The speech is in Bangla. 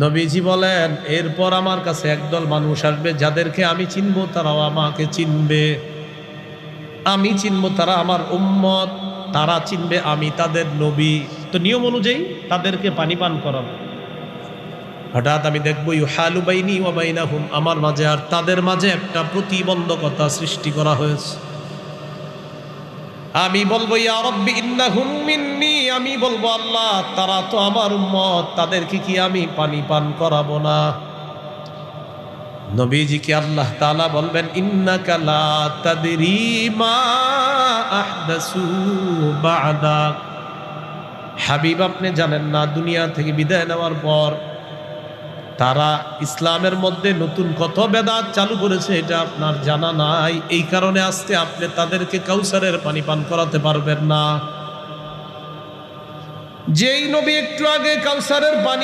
নবীজি বলেন, এরপর আমার কাছে একদল মানুষ আসবে যাদেরকে আমি চিনবো, তারাও আমাকে চিনবে। আমি চিনবো, তারা আমার উম্মত, তারা চিনবে আমি তাদের নবী। তো নিয়ম অনুযায়ী তাদেরকে পানি পান করাবো। হঠাৎ আমি দেখবো ইউহালু বাইনি ওয়া বাইনাহুম, আমার মাঝে আর তাদের মাঝে একটা প্রতিবন্ধকতা সৃষ্টি করা হয়েছে। আমি বলবো ইয়া রাব্বি ইন্নাহুম মিন্নি, আমি বলবো আল্লাহ তারা তো আমার উম্মত, তাদেরকে কি আমি পানি পান করাবো না? নবীজিকে আল্লাহ তাআলা বলবেন ইন্নাকা লা তাদরি মা আহদাসু বা'দাক। হাবিব, আপনি জানেন না দুনিয়া থেকে বিদায় নেওয়ার পর তারা ইসলামের মধ্যে নতুন কত বেদাত চালু করেছে, এটা আপনার জানা নাই। এই কারণে আজকে আপনি তাদেরকে কাউসারের পানি পান করাতে পারবেন না। যেই নবী একটু আগে কাউসারের পানি